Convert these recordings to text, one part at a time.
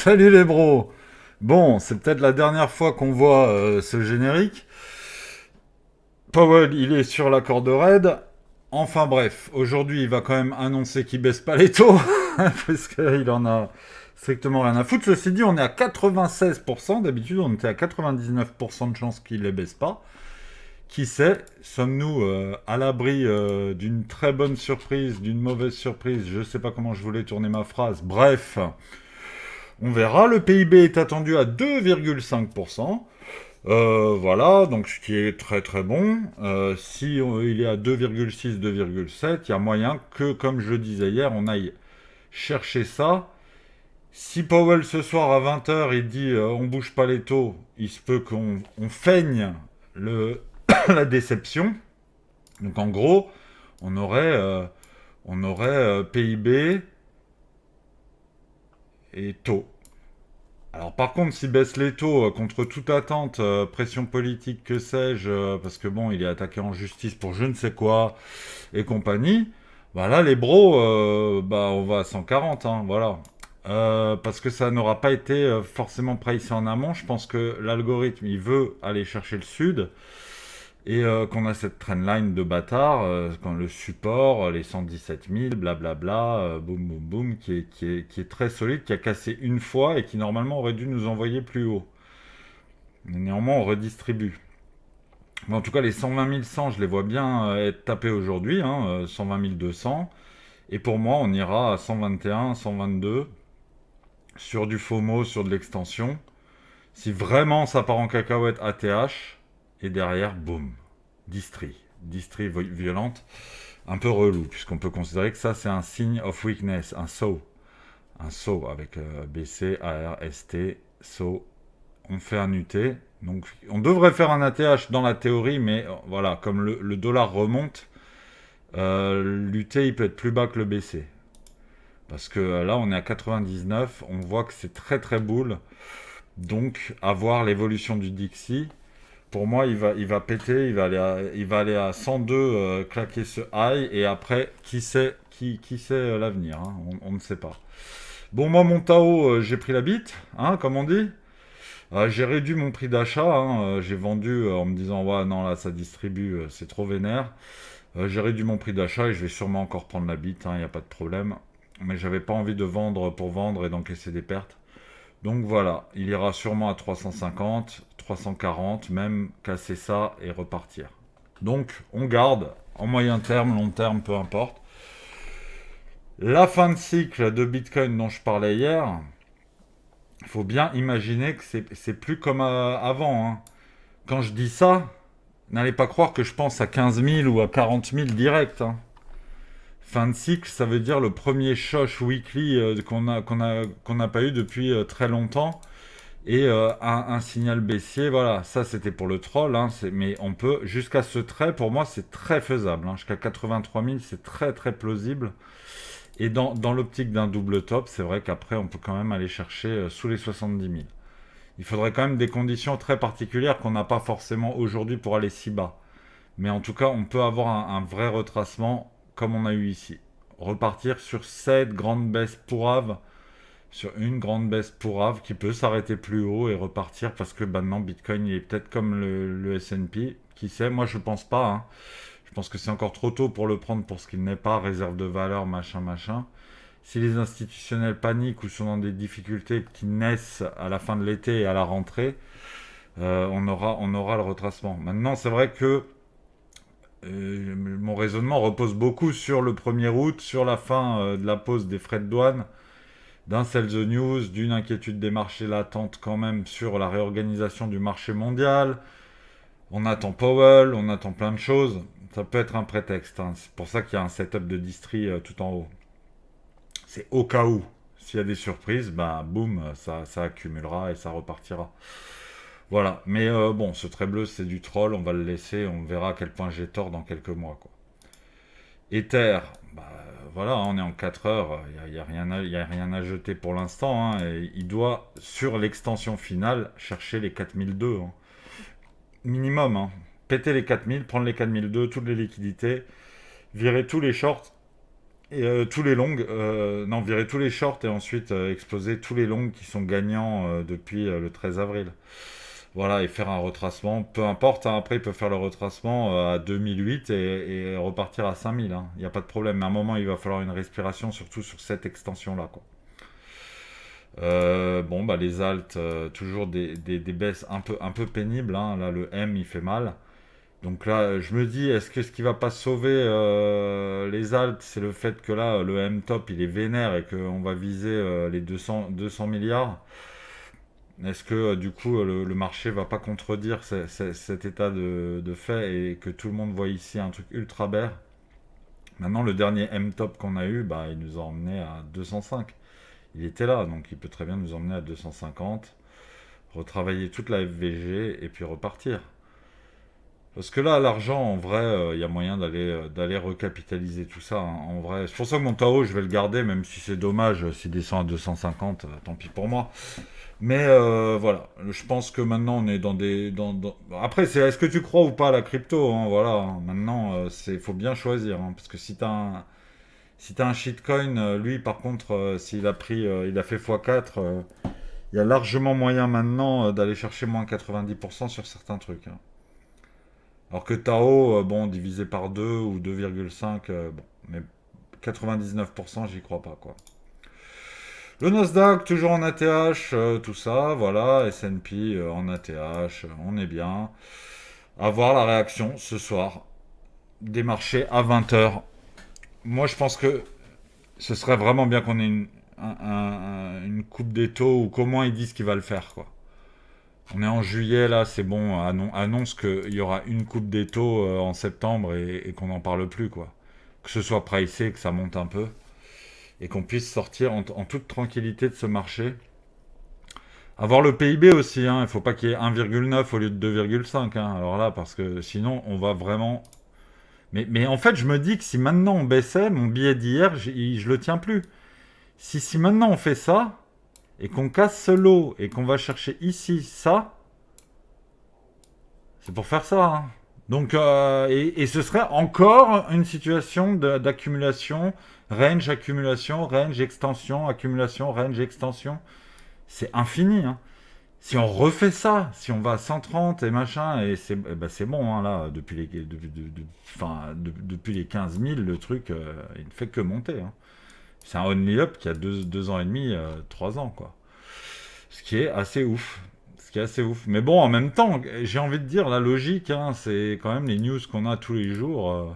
Salut les bros. Bon, c'est peut-être la dernière fois qu'on voit ce générique. Powell, il est sur la corde raide. Enfin bref, aujourd'hui, il va quand même annoncer qu'il baisse pas les taux, parce qu'il en a strictement rien à foutre. Ceci dit, on est à 96%. D'habitude, on était à 99% de chances qu'il les baisse pas. Qui sait, sommes-nous à l'abri d'une très bonne surprise, d'une mauvaise surprise? Je sais pas comment je voulais tourner ma phrase. Bref, on verra. Le PIB est attendu à 2,5%. Voilà, donc ce qui est très très bon. Si il est à 2,6, 2,7, il y a moyen que, comme je disais hier, on aille chercher ça. Si Powell ce soir à 20 h il dit on bouge pas les taux, il se peut qu'on feigne la déception. Donc en gros, on aurait, euh, on aurait PIB et taux. Alors par contre, s'il baisse les taux contre toute attente, pression politique, que sais-je, parce que bon, il est attaqué en justice pour je ne sais quoi et compagnie, bah là les bros, bah on va à 140, hein, voilà. Parce que ça n'aura pas été forcément pricé en amont. Je pense que l'algorithme il veut aller chercher le sud et qu'on a cette trendline de bâtard, quand le support, les 117 000, blablabla, boum boum boum, qui est très solide, qui a cassé une fois et qui normalement aurait dû nous envoyer plus haut. Mais néanmoins, on redistribue. Bon, en tout cas, les 120 100, je les vois bien être tapés aujourd'hui, hein, 120 200. Et pour moi, on ira à 121, 122 sur du FOMO, sur de l'extension. Si vraiment ça part en cacahuète ATH, et derrière, boum, distrie violente. Un peu relou, puisqu'on peut considérer que ça, c'est un signe of weakness, un saut avec BC, AR, ST, saut. On fait un UT. Donc, on devrait faire un ATH dans la théorie, mais voilà, comme le dollar remonte, l'UT, il peut être plus bas que le BC. Parce que là, on est à 99, on voit que c'est très très boule. Donc, à voir l'évolution du Dixie. Pour moi, il va péter, il va aller à 102, claquer ce high, et après, qui sait l'avenir, hein, on ne sait pas. Bon, moi, mon Tao, j'ai pris la bite, hein, comme on dit. J'ai réduit mon prix d'achat, hein, j'ai vendu en me disant, ouais, non, là, ça distribue, c'est trop vénère. J'ai réduit mon prix d'achat et je vais sûrement encore prendre la bite, il n'y a pas de problème. Mais j'avais pas envie de vendre pour vendre et d'encaisser des pertes. Donc voilà, il ira sûrement à 350, 340, même casser ça et repartir. Donc on garde, en moyen terme, long terme, peu importe. La fin de cycle de Bitcoin dont je parlais hier, il faut bien imaginer que c'est plus comme avant, hein. Quand je dis ça, n'allez pas croire que je pense à 15 000 ou à 40 000 direct, hein. Fin de cycle, ça veut dire le premier shosh weekly qu'on n'a pas eu depuis très longtemps. Et un signal baissier, voilà, ça c'était pour le troll, hein, mais on peut, jusqu'à ce trait, pour moi c'est très faisable, hein, jusqu'à 83 000, c'est très très plausible. Et dans l'optique d'un double top, c'est vrai qu'après on peut quand même aller chercher sous les 70 000. Il faudrait quand même des conditions très particulières qu'on n'a pas forcément aujourd'hui pour aller si bas. Mais en tout cas, on peut avoir un vrai retracement comme on a eu ici. Repartir sur cette grande baisse pourrave, sur une grande baisse pourrave qui peut s'arrêter plus haut et repartir parce que maintenant Bitcoin il est peut-être comme le S&P. Qui sait, moi je pense pas, hein. Je pense que c'est encore trop tôt pour le prendre pour ce qu'il n'est pas, réserve de valeur, machin, machin. Si les institutionnels paniquent ou sont dans des difficultés qui naissent à la fin de l'été et à la rentrée, on aura le retracement. Maintenant, c'est vrai que mon raisonnement repose beaucoup sur le 1er août, sur la fin de la pause des frais de douane, d'un sell the news, d'une inquiétude des marchés latente quand même sur la réorganisation du marché mondial. On attend Powell, on attend plein de choses. Ça peut être un prétexte, hein. C'est pour ça qu'il y a un setup de distri tout en haut. C'est au cas où. S'il y a des surprises, bah boum, ça accumulera et ça repartira. Voilà. Mais bon, ce trait bleu, c'est du troll. On va le laisser. On verra à quel point j'ai tort dans quelques mois, quoi. Ether, bah, voilà, on est en 4 heures, il n'y a, rien à jeter pour l'instant, hein, et il doit, sur l'extension finale, chercher les 4002, hein. Minimum, hein. Péter les 4000, prendre les 4002, toutes les liquidités, virer tous les shorts, Et tous les longs, non, virer tous les shorts et ensuite exploser tous les longs qui sont gagnants depuis le 13 avril. Voilà, et faire un retracement, peu importe, hein, après il peut faire le retracement à 2008 et repartir à 5000, hein. Il n'y a pas de problème, mais à un moment il va falloir une respiration, surtout sur cette extension-là, quoi. Bon, bah les alts, toujours des baisses un peu pénibles, hein. Là, le M, il fait mal. Donc là, je me dis, est-ce que ce qui va pas sauver les alts, c'est le fait que là, le M-top, il est vénère et qu'on va viser les 200 milliards? Est-ce que du coup, le marché va pas contredire cet état de fait et que tout le monde voit ici un truc ultra bear? Maintenant, le dernier M-top qu'on a eu, bah, il nous a emmené à 205. Il était là, donc il peut très bien nous emmener à 250, retravailler toute la FVG et puis repartir. Parce que là, l'argent, en vrai, il y a moyen d'aller recapitaliser tout ça, hein. En vrai, c'est pour ça que mon Tao, je vais le garder, même si c'est dommage, s'il descend à 250, tant pis pour moi. Mais voilà, je pense que maintenant, on est dans des... Après, c'est est-ce que tu crois ou pas à la crypto, hein, voilà, hein. Maintenant, faut bien choisir, hein, parce que si t'as un shitcoin, lui, par contre, s'il a pris, il a fait x4, il y a largement moyen maintenant d'aller chercher moins 90% sur certains trucs, hein. Alors que Tao, bon, divisé par 2 ou 2,5, bon, mais 99%, j'y crois pas, quoi. Le Nasdaq, toujours en ATH, tout ça, voilà, S&P en ATH, on est bien. À voir la réaction ce soir des marchés à 20 h. Moi, je pense que ce serait vraiment bien qu'on ait une coupe des taux ou qu'au moins ils disent qu'il va le faire, quoi. On est en juillet, là, c'est bon, annonce qu'il y aura une coupe des taux en septembre et qu'on n'en parle plus, quoi. Que ce soit pricé, que ça monte un peu, et qu'on puisse sortir en toute tranquillité de ce marché. Avoir le PIB aussi, hein, il ne faut pas qu'il y ait 1,9 au lieu de 2,5, hein, alors là, parce que sinon, on va vraiment... Mais en fait, je me dis que si maintenant on baissait, mon billet d'hier, je le tiens plus. Si maintenant on fait ça, et qu'on casse ce lot, et qu'on va chercher ici ça, c'est pour faire ça, hein. Donc, et ce serait encore une situation d'accumulation, range, extension, accumulation, range, extension. C'est infini, hein. Si on refait ça, si on va à 130 et machin, et c'est bon, hein, là, depuis les 15 000, le truc, il ne fait que monter, hein. C'est un only up qui a 2 ans et demi, 3 ans, quoi. Ce qui est assez ouf. Ce qui est assez ouf. Mais bon, en même temps, j'ai envie de dire, la logique, hein, c'est quand même les news qu'on a tous les jours.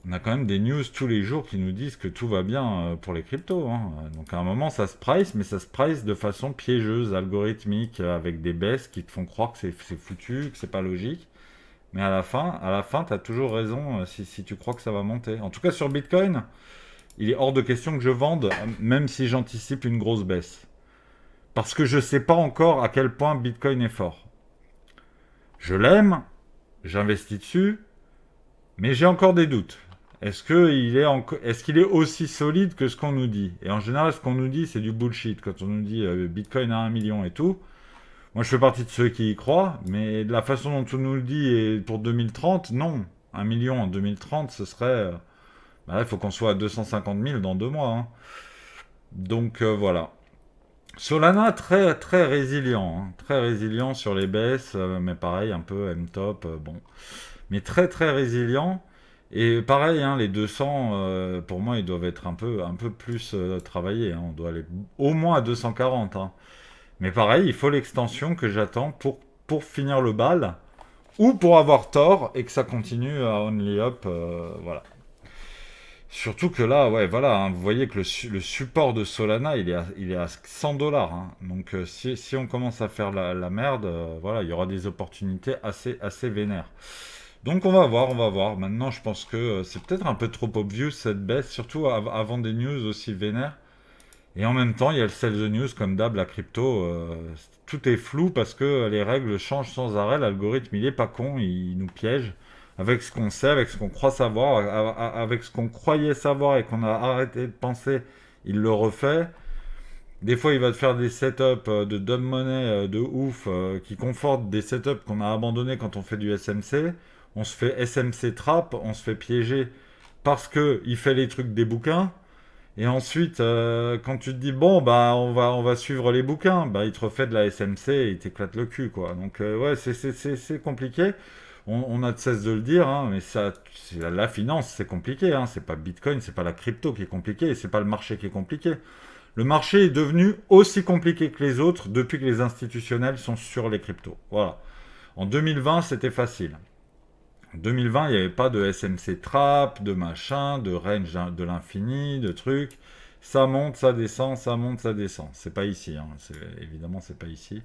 On a quand même des news tous les jours qui nous disent que tout va bien pour les cryptos, hein. Donc à un moment, ça se price, mais ça se price de façon piégeuse, algorithmique, avec des baisses qui te font croire que c'est foutu, que c'est pas logique. Mais à la fin, tu as toujours raison si tu crois que ça va monter. En tout cas, sur Bitcoin, il est hors de question que je vende, même si j'anticipe une grosse baisse. Parce que je ne sais pas encore à quel point Bitcoin est fort. Je l'aime, j'investis dessus, mais j'ai encore des doutes. Est-ce qu'il est aussi solide que ce qu'on nous dit? Et en général, ce qu'on nous dit, c'est du bullshit. Quand on nous dit Bitcoin à 1 million et tout, moi je fais partie de ceux qui y croient, mais de la façon dont on nous le dit et pour 2030, non. 1 million en 2030, ce serait... bah là, il faut qu'on soit à 250 000 dans 2 mois, hein. Donc voilà. Solana, très, très résilient, hein. Très résilient sur les baisses, mais pareil, un peu M-top, bon. Mais très, très résilient. Et pareil, hein, les 200, pour moi, ils doivent être un peu plus travaillés, hein. On doit aller au moins à 240, hein. Mais pareil, il faut l'extension que j'attends pour finir le bal, ou pour avoir tort et que ça continue à only up, voilà. Surtout que là, ouais, voilà, hein, vous voyez que le support de Solana, il est à 100 dollars, hein. Donc, si on commence à faire la merde, voilà, il y aura des opportunités assez vénères. Donc, on va voir, on va voir. Maintenant, je pense que c'est peut-être un peu trop obvious cette baisse, surtout avant des news aussi vénères. Et en même temps, il y a le sell the news, comme d'hab, la crypto. Tout est flou parce que les règles changent sans arrêt. L'algorithme, il est pas con, il nous piège avec ce qu'on sait, avec ce qu'on croit savoir, avec ce qu'on croyait savoir et qu'on a arrêté de penser, il le refait. Des fois, il va te faire des setups de dumb money de ouf qui confortent des setups qu'on a abandonnés quand on fait du SMC. On se fait SMC trap, on se fait piéger parce que il fait les trucs des bouquins. Et ensuite, quand tu te dis, bon, bah, on va suivre les bouquins, bah, il te refait de la SMC et il t'éclate le cul, quoi. Donc, ouais, c'est compliqué. On a de cesse de le dire, hein, mais ça, la finance, c'est compliqué, hein. C'est pas Bitcoin, c'est pas la crypto qui est compliqué, et c'est pas le marché qui est compliqué. Le marché est devenu aussi compliqué que les autres depuis que les institutionnels sont sur les cryptos. Voilà. En 2020, c'était facile. En 2020, il n'y avait pas de SMC trap, de machin, de range de l'infini, de trucs. Ça monte, ça descend, ça monte, ça descend. C'est pas ici, hein. Évidemment, c'est pas ici.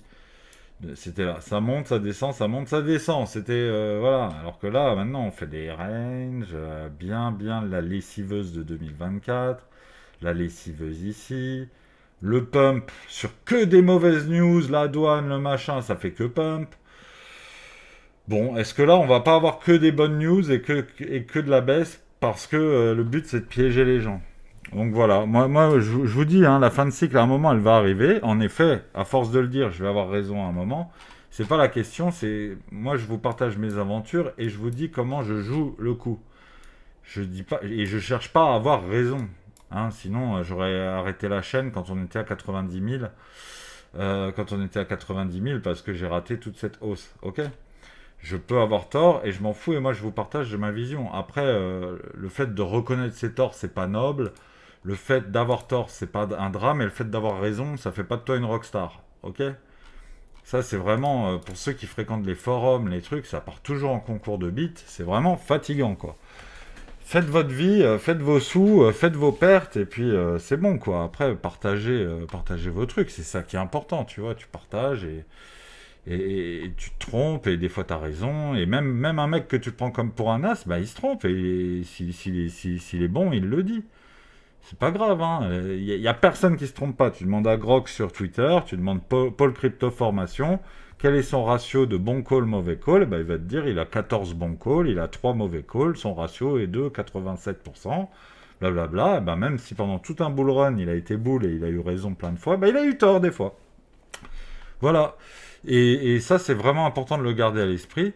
C'était là. Ça monte, ça descend, ça monte, ça descend. C'était, voilà. Alors que là, maintenant, on fait des ranges, bien la lessiveuse de 2024, la lessiveuse ici, le pump sur que des mauvaises news, la douane, le machin, ça fait que pump. Bon, est-ce que là, on va pas avoir que des bonnes news et que de la baisse parce que le but, c'est de piéger les gens. Donc voilà, moi je vous dis, hein, la fin de cycle, à un moment, elle va arriver. En effet, à force de le dire, je vais avoir raison à un moment. C'est pas la question, c'est... Moi, je vous partage mes aventures et je vous dis comment je joue le coup. Je dis pas... Et je cherche pas à avoir raison. Hein, sinon, j'aurais arrêté la chaîne quand on était à 90 000. Quand on était à 90 000 parce que j'ai raté toute cette hausse. Ok? Je peux avoir tort et je m'en fous et moi je vous partage de ma vision. Après, le fait de reconnaître ses torts, c'est pas noble. Le fait d'avoir tort, c'est pas un drame. Et le fait d'avoir raison, ça fait pas de toi une rockstar. Ok? Ça, c'est vraiment, pour ceux qui fréquentent les forums, les trucs, ça part toujours en concours de bits. C'est vraiment fatigant, quoi. Faites votre vie, faites vos sous, faites vos pertes, et puis c'est bon, quoi. Après, partagez vos trucs. C'est ça qui est important, tu vois. Tu partages et tu te trompes, et des fois tu as raison, et même un mec que tu prends comme pour un as, bah il se trompe, et s'il est bon, il le dit. C'est pas grave, hein. Y a personne qui se trompe pas. Tu demandes à Grok sur Twitter, tu demandes Paul Crypto Formation, quel est son ratio de bon call, mauvais call, bah, il va te dire il a 14 bons calls, il a 3 mauvais calls, son ratio est de 87%, blablabla. Bah, même si pendant tout un bull run, il a été bull et il a eu raison plein de fois, bah, il a eu tort des fois. Voilà. Et ça, c'est vraiment important de le garder à l'esprit.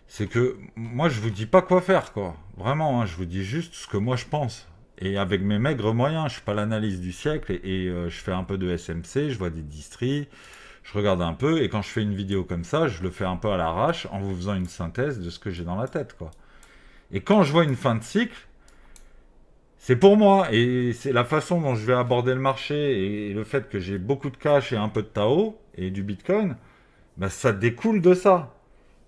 C'est que moi, je vous dis pas quoi faire, quoi. Vraiment, hein, je vous dis juste ce que moi je pense. Et avec mes maigres moyens, je suis pas l'analyse du siècle et je fais un peu de SMC, je vois des distries, je regarde un peu et quand je fais une vidéo comme ça, je le fais un peu à l'arrache en vous faisant une synthèse de ce que j'ai dans la tête, quoi. Et quand je vois une fin de cycle, c'est pour moi et c'est la façon dont je vais aborder le marché et le fait que j'ai beaucoup de cash et un peu de Tao et du Bitcoin, bah, ça découle de ça.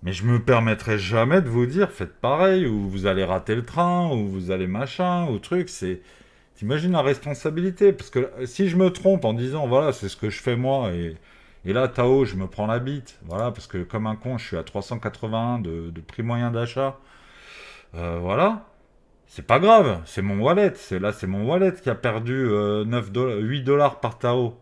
Mais je me permettrai jamais de vous dire faites pareil, ou vous allez rater le train, ou vous allez machin, ou truc. T'imagines la responsabilité. Parce que si je me trompe en disant voilà, c'est ce que je fais moi, et là, Tao, je me prends la bite. Voilà, parce que comme un con, je suis à 381 de prix moyen d'achat. Voilà. C'est pas grave, c'est mon wallet. C'est mon wallet qui a perdu 8 dollars par Tao.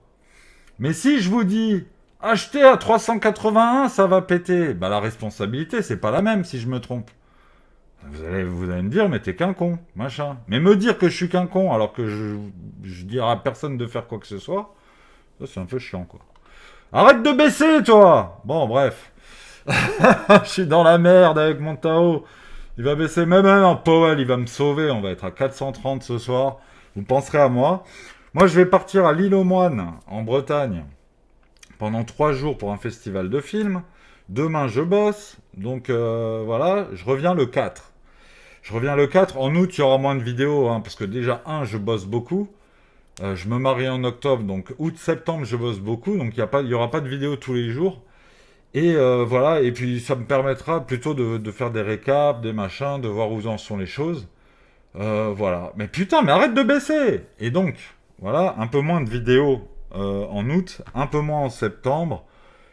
Mais si je vous dis, achetez à 381, ça va péter, bah la responsabilité, c'est pas la même si je me trompe. Vous allez me dire, mais t'es qu'un con, machin. Mais me dire que je suis qu'un con alors que je dirai à personne de faire quoi que ce soit, ça c'est un peu chiant, quoi. Arrête de baisser, toi. Bon, bref. Je suis dans la merde avec mon Tao. Il va baisser, même un Powell, il va me sauver. On va être à 430 ce soir. Vous penserez à moi. Moi, je vais partir à l'île aux Moines, en Bretagne, pendant 3 jours pour un festival de films. Demain, je bosse. Donc, voilà, je reviens le 4. Je reviens le 4. En août, il y aura moins de vidéos, hein, parce que déjà, je bosse beaucoup. Je me marie en octobre, donc août-septembre, je bosse beaucoup. Donc, il y aura pas de vidéos tous les jours. Et voilà, et puis ça me permettra plutôt de faire des récaps, des machins, de voir où en sont les choses. Voilà. Mais putain, mais arrête de baisser! Et donc, voilà, un peu moins de vidéos en août, un peu moins en septembre.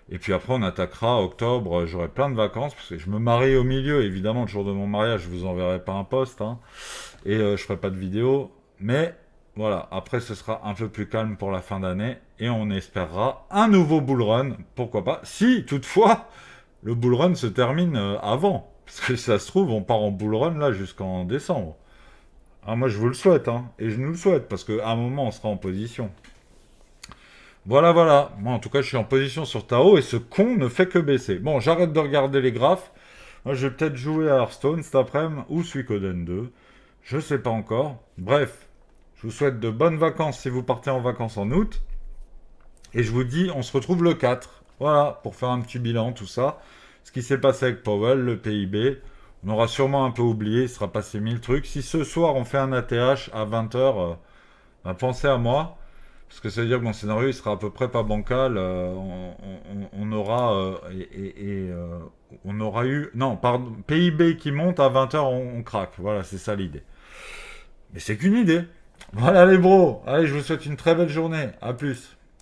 Et puis après, on attaquera octobre. J'aurai plein de vacances, parce que je me marie au milieu. Évidemment, le jour de mon mariage, je vous enverrai pas un post, hein, et je ferai pas de vidéo. Mais voilà, après, ce sera un peu plus calme pour la fin d'année. Et on espérera un nouveau bull run. Pourquoi pas? Si, toutefois, le bull run se termine avant. Parce que si ça se trouve, on part en bull run là jusqu'en décembre. Ah, moi, je vous le souhaite, hein. Et je nous le souhaite, parce qu'à un moment, on sera en position. Voilà, voilà. Moi, en tout cas, je suis en position sur Tao, et ce con ne fait que baisser. Bon, j'arrête de regarder les graphes. Moi, je vais peut-être jouer à Hearthstone cet après-midi, ou Suikoden 2. Je sais pas encore. Bref, je vous souhaite de bonnes vacances si vous partez en vacances en août. Et je vous dis, on se retrouve le 4. Voilà, pour faire un petit bilan, tout ça. Ce qui s'est passé avec Powell, le PIB. On aura sûrement un peu oublié, il sera passé 1000 trucs. Si ce soir on fait un ATH à 20h, pensez à moi. Parce que ça veut dire que mon scénario il sera à peu près pas bancal. On aura on aura eu non pardon PIB qui monte à 20h, on craque. Voilà, c'est ça l'idée. Mais c'est qu'une idée. Voilà les bros. Allez, je vous souhaite une très belle journée. À plus.